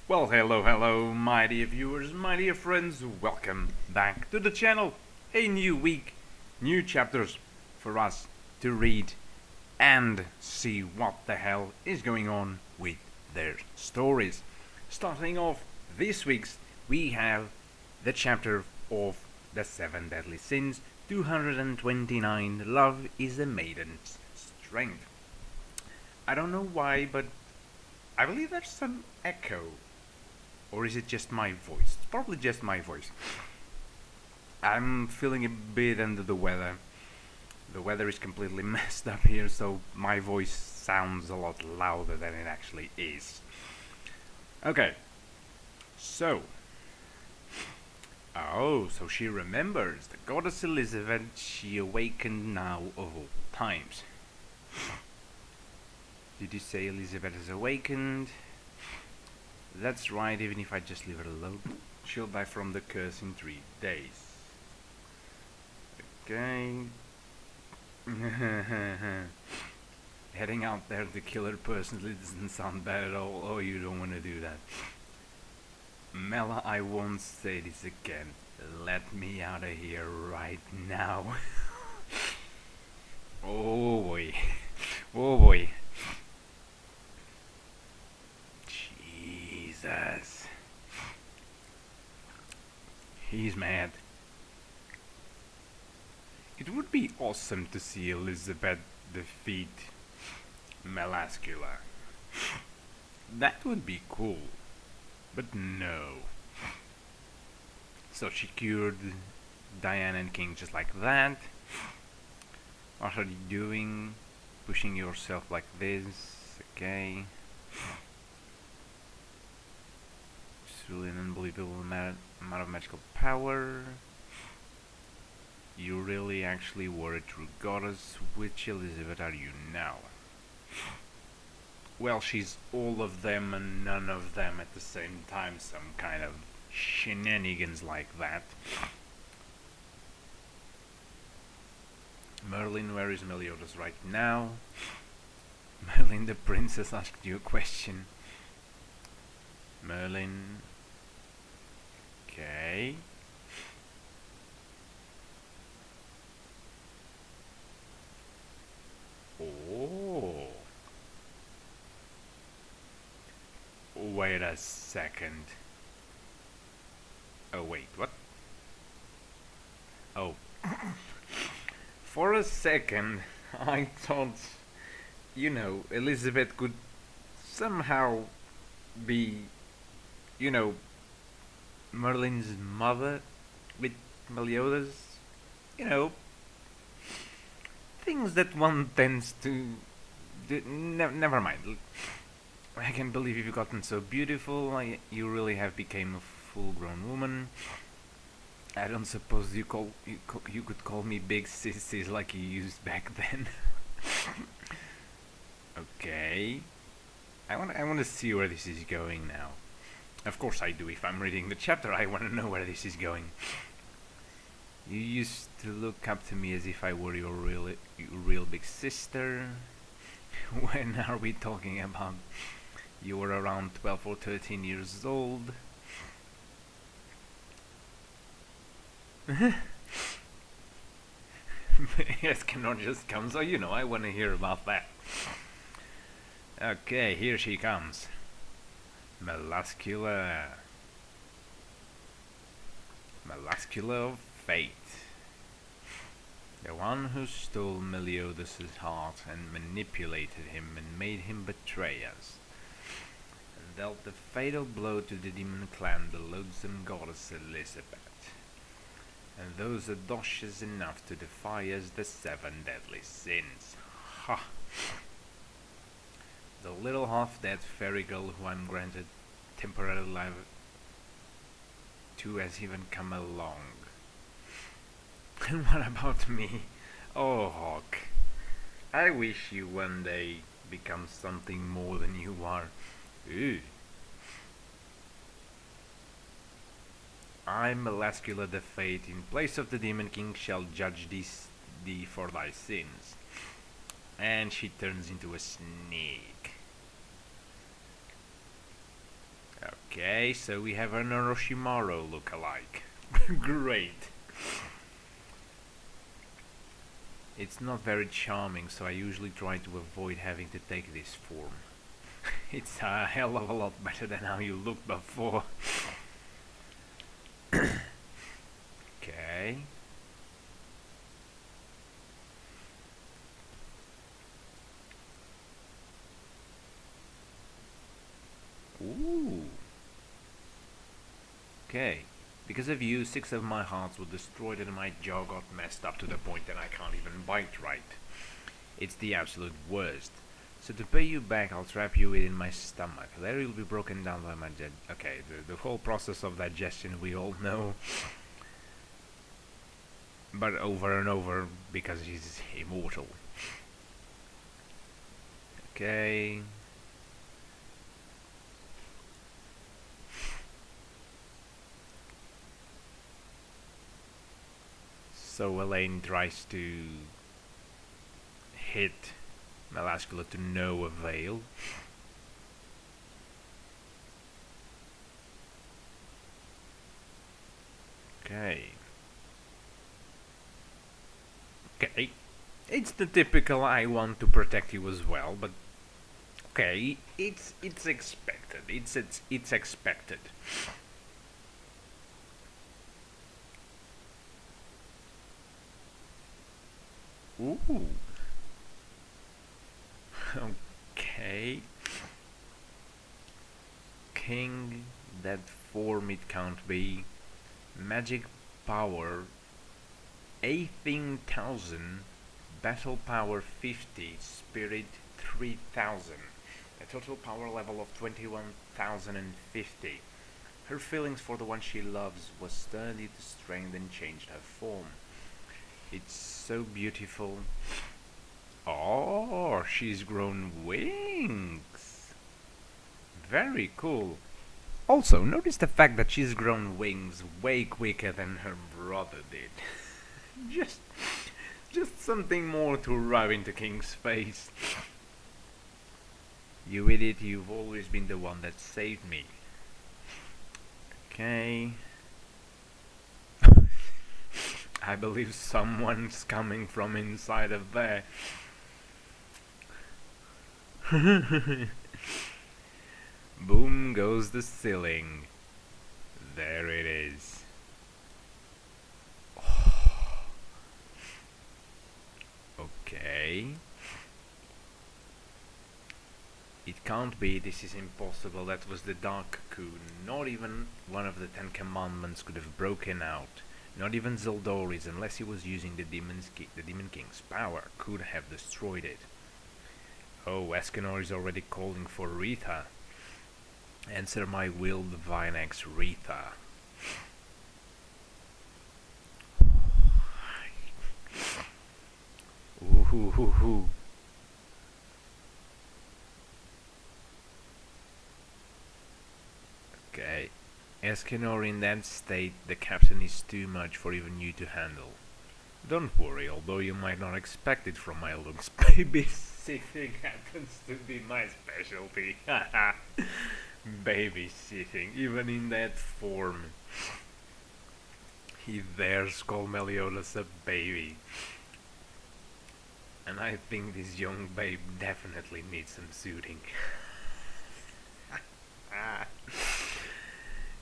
Well, hello, my dear viewers, my dear friends. Welcome back to the channel. A new week, new chapters for us to read and see what the hell is going on with their stories. Starting off this week's, we have the chapter of the Seven Deadly Sins, 229. Love is a maiden's strength. I don't know why, but I believe there's some echo. Or is it just my voice? It's probably just my voice. I'm feeling a bit under the weather. The weather is completely messed up here, so my voice sounds a lot louder than it actually is. Okay, so. Oh, so she remembers. The goddess Elizabeth, she awakened now of all times. Did you say Elizabeth has awakened? That's right, even if I just leave her alone, she'll die from the curse in 3 days. Okay. Heading out there to kill her personally doesn't sound bad at all. Oh, you don't want to do that. Mela, I won't say this again. Let me out of here right now. Oh boy. Oh boy. Jesus. He's mad. It would be awesome to see Elizabeth defeat Melascula. That would be cool. But no. So she cured Diana and King just like that. What are you doing? Pushing yourself like this. Okay. It's really an unbelievable amount of magical power. You really actually were a true goddess. Which Elizabeth are you now? Well, she's all of them and none of them at the same time. Some kind of shenanigans like that. Merlin, where is Meliodas right now? Merlin, the princess asked you a question. Merlin. Okay. Oh. Wait a second. Oh, wait, what? Oh. For a second, I thought, Elizabeth could somehow be, Merlin's mother with Meliodas. Things that one tends to do. Never mind. I can't believe you've gotten so beautiful. You really have become a full-grown woman. I don't suppose you could call me big sissies like you used back then. Okay. I want to see where this is going now. Of course I do. If I'm reading the chapter, I want to know where this is going. You used to look up to me as if I were your real big sister. When are we talking about? You were around 12 or 13 years old. Escanor just comes, so I want to hear about that. Okay, here she comes. Melascula of Fate. The one who stole Meliodas' heart and manipulated him and made him betray us. And dealt the fatal blow to the demon clan, the loathsome goddess Elizabeth. And those audacious enough to defy us, the Seven Deadly Sins. Ha! The little half-dead fairy girl who I'm granted temporary life to has even come along. And what about me? Oh, Hawk. I wish you one day become something more than you are. Ooh. I, Melascula the Fate, in place of the Demon King, shall judge thee for thy sins. And she turns into a snake. Okay, so we have an Orochimaru look-alike. Great. It's not very charming, so I usually try to avoid having to take this form. It's a hell of a lot better than how you looked before. Okay. Ooh. Okay. Because of you, 6 of my hearts were destroyed and my jaw got messed up to the point that I can't even bite right. It's the absolute worst. So to pay you back, I'll trap you within my stomach. There you'll be broken down by my okay, the whole process of digestion we all know. But over and over, because he's immortal. Okay. So Elaine tries to hit Melascula to no avail. Okay. Okay. It's the typical I want to protect you as well, but okay, it's expected. It's expected. Ooh. Okay. King, that form it can't be. Magic power 18,000. Battle power 50. Spirit 3,000. A total power level of 21,050. Her feelings for the one she loves was sturdy to strength and changed her form. It's so beautiful. Oh, she's grown wings. Very cool. Also, notice the fact that she's grown wings way quicker than her brother did. just something more to rub into King's face. You idiot, you've always been the one that saved me. Okay. I believe someone's coming from inside of there. Boom goes the ceiling. There it is. Okay. It can't be, this is impossible, that was the Dark Cocoon. Not even one of the 10 Commandments could have broken out. Not even Zeldoris, unless he was using the Demon King's power, could have destroyed it. Oh, Escanor is already calling for Rita. Answer my will, Divine X Rita. Ooh. Okay. Escanor, in that state, the captain is too much for even you to handle. Don't worry, although you might not expect it from my looks, babysitting happens to be my specialty. Babysitting, even in that form. He dares call Meliodas a baby. And I think this young babe definitely needs some soothing.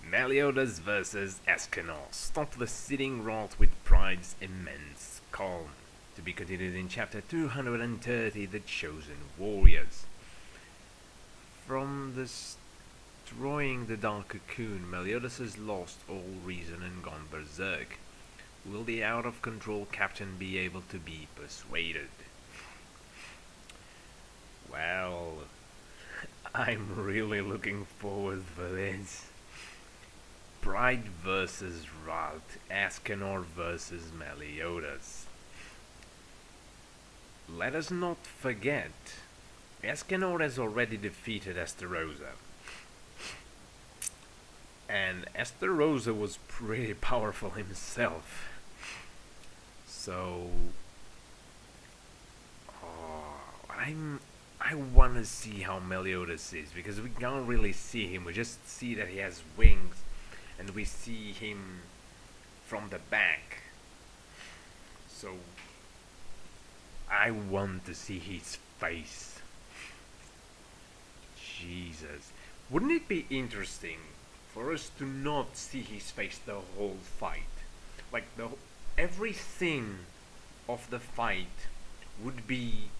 Meliodas versus Escanor. Stop the sitting rot with pride's immense calm. To be continued in chapter 230, The Chosen Warriors. From destroying the Dark Cocoon, Meliodas has lost all reason and gone berserk. Will the out-of-control captain be able to be persuaded? Well, I'm really looking forward for this. Pride versus Wrath, Escanor versus Meliodas. Let us not forget, Escanor has already defeated Esterosa. And Esterosa was pretty powerful himself. So, I want to see how Meliodas is, because we can't really see him. We just see that he has wings, and we see him from the back. So I want to see his face. Jesus. Wouldn't it be interesting for us to not see his face the whole fight? Like, every scene of the fight would be...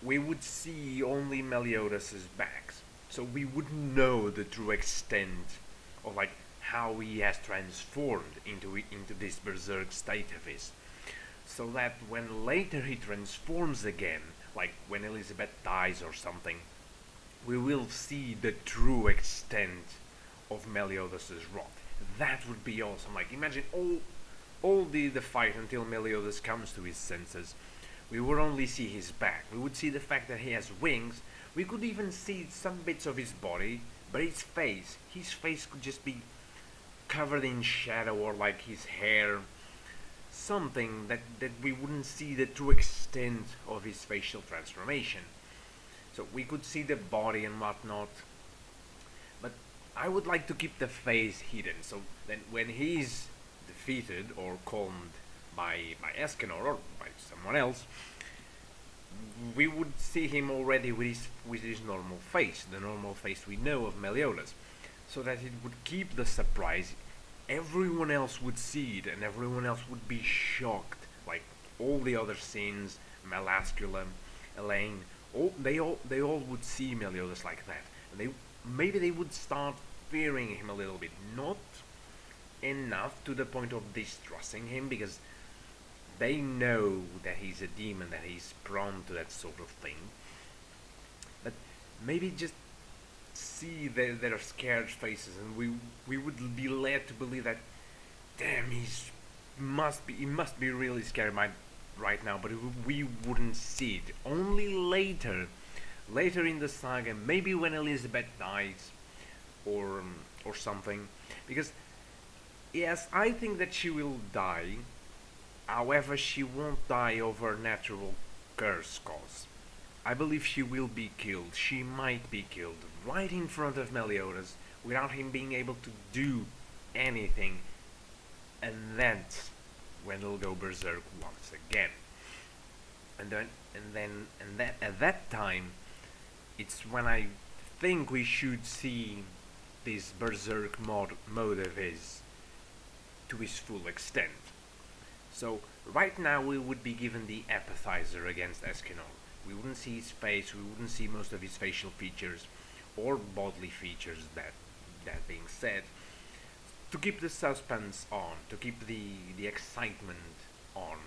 we would see only Meliodas's backs. So we wouldn't know the true extent of, like, how he has transformed into this Berserk state of his. So that when later he transforms again, like when Elizabeth dies or something, we will see the true extent of Meliodas's wrath. That would be awesome. Like, imagine all the fight until Meliodas comes to his senses. We would only see his back. We would see the fact that he has wings. We could even see some bits of his body, but his face could just be covered in shadow, or like his hair, something that we wouldn't see the true extent of his facial transformation. So we could see the body and whatnot, but I would like to keep the face hidden, so then when he's defeated or calmed by Escanor or by someone else, we would see him already with his normal face, the normal face we know of Meliodas, so that it would keep the surprise. Everyone else would see it, and everyone else would be shocked. Like all the other scenes, Melascula, Elaine, they all would see Meliodas like that, and maybe they would start fearing him a little bit, not enough to the point of distrusting him, because they know that he's a demon, that he's prone to that sort of thing. But maybe just see their scared faces, and we would be led to believe that, damn, he must be really scared right now, but we wouldn't see it. Only later in the saga, maybe when Elizabeth dies, or something, because yes, I think that she will die. However, she won't die over natural curse cause. I believe she will be killed. She might be killed right in front of Meliodas without him being able to do anything, and that's when he'll go berserk once again. And then at that time, it's when I think we should see this berserk mode of his to his full extent. So right now we would be given the appetizer against Escanor. We wouldn't see his face, we wouldn't see most of his facial features or bodily features. That being said, to keep the suspense on, to keep the excitement on.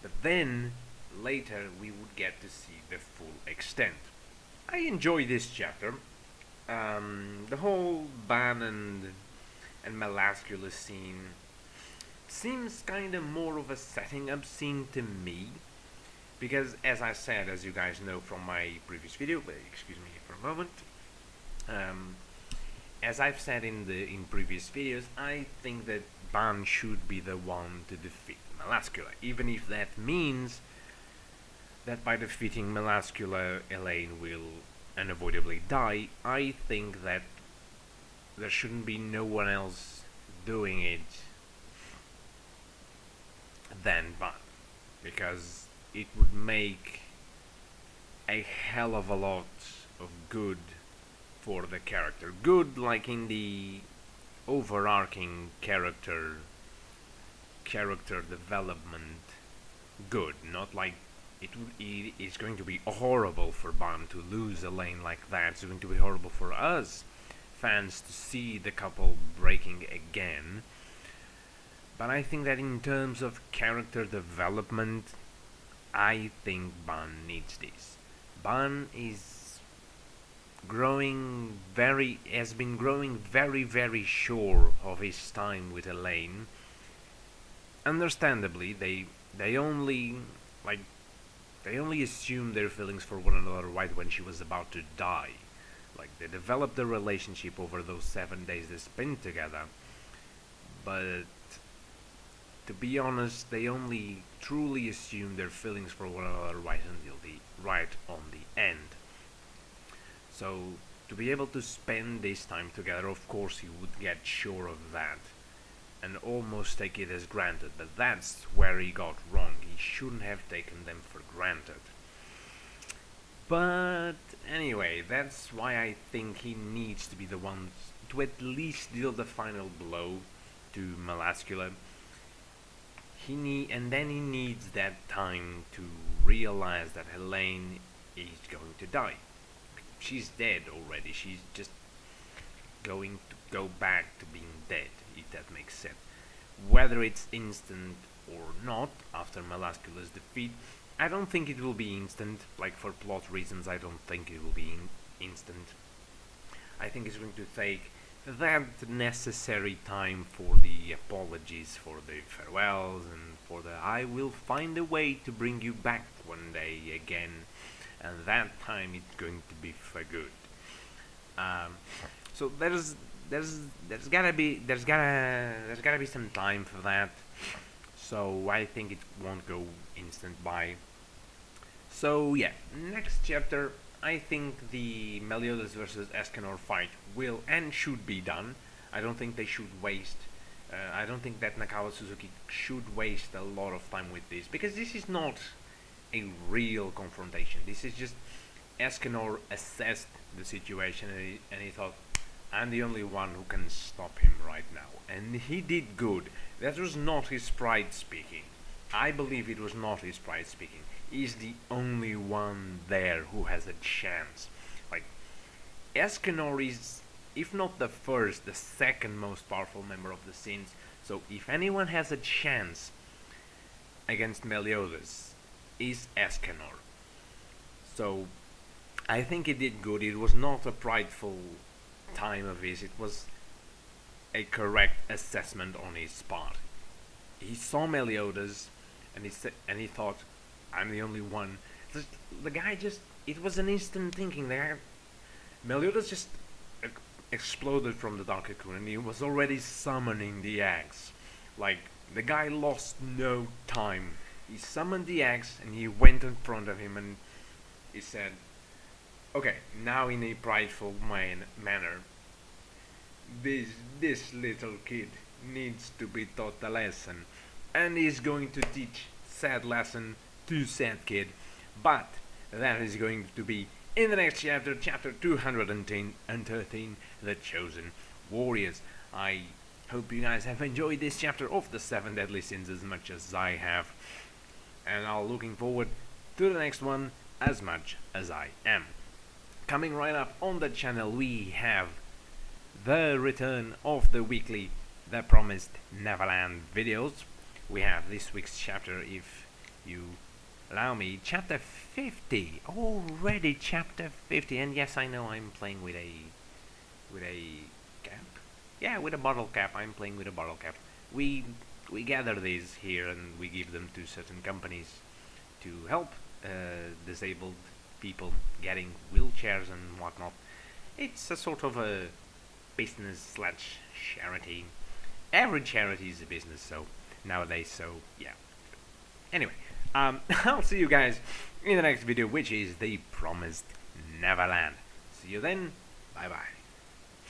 But then later we would get to see the full extent. I enjoy this chapter. The whole Ban and Melascula scene seems kind of more of a setting up scene to me, because as I said, as you guys know from my previous video, excuse me for a moment, as I've said in previous videos, I think that Ban should be the one to defeat Melascula, even if that means that by defeating Melascula, Elaine will unavoidably die. I think that there shouldn't be no one else doing it than Ban, because it would make a hell of a lot of good for the character. Good, like in the overarching character development. Good, not like it is going to be horrible for Ban to lose Elaine like that. It's going to be horrible for us fans to see the couple breaking again. But I think that in terms of character development, I think Ban needs this. Ban has been growing very, very sure of his time with Elaine. Understandably, they only assumed their feelings for one another right when she was about to die. Like, they developed a relationship over those 7 days they spent together. But to be honest, they only truly assume their feelings for one another right on the end. So to be able to spend this time together, of course he would get sure of that and almost take it as granted, but that's where he got wrong. He shouldn't have taken them for granted. But anyway, that's why I think he needs to be the one to at least deal the final blow to Melascula. And then he needs that time to realize that Elaine is going to die. She's dead already. She's just going to go back to being dead, if that makes sense. Whether it's instant or not after Melascula's defeat, I don't think it will be instant. Like, for plot reasons, I don't think it will be instant. I think it's going to take that necessary time for the apologies, for the farewells, and for the I will find a way to bring you back one day again, and that time it's going to be for good. So there's gotta be some time for that. So I think it won't go instant by. So yeah, next chapter, I think the Meliodas versus Escanor fight will and should be done. I don't think they should waste. I don't think that Nakawa Suzuki should waste a lot of time with this, because this is not a real confrontation. This is just Escanor assessed the situation and he thought, I'm the only one who can stop him right now. And he did good. That was not his pride speaking. I believe it was not his pride speaking. He's the only one there who has a chance. Like, Escanor is, if not the first, the second most powerful member of the Sins. So if anyone has a chance against Meliodas, is Escanor. So I think he did good. It was not a prideful time of his. It was a correct assessment on his part. He saw Meliodas and he thought, I'm the only one. The guy just, it was an instant thinking. Meliodas just exploded from the Dark Cocoon and he was already summoning the axe. Like, the guy lost no time. He summoned the axe and he went in front of him and he said, okay, now in a prideful manner, this little kid needs to be taught a lesson, and he's going to teach said lesson to said kid, but that is going to be in the next chapter, chapter 213, The Chosen Warriors. I hope you guys have enjoyed this chapter of the 7 Deadly Sins as much as I have, and I'm looking forward to the next one as much as I am. Coming right up on the channel, we have the return of the weekly The Promised Neverland videos. We have this week's chapter, if you allow me, chapter 50. Already chapter 50, and yes, I know I'm playing with a cap. Yeah, with a bottle cap. I'm playing with a bottle cap. We gather these here and we give them to certain companies to help disabled people getting wheelchairs and whatnot. It's a sort of a business / charity. Every charity is a business, so nowadays, so yeah. Anyway, I'll see you guys in the next video, which is The Promised Neverland. See you then. Bye bye.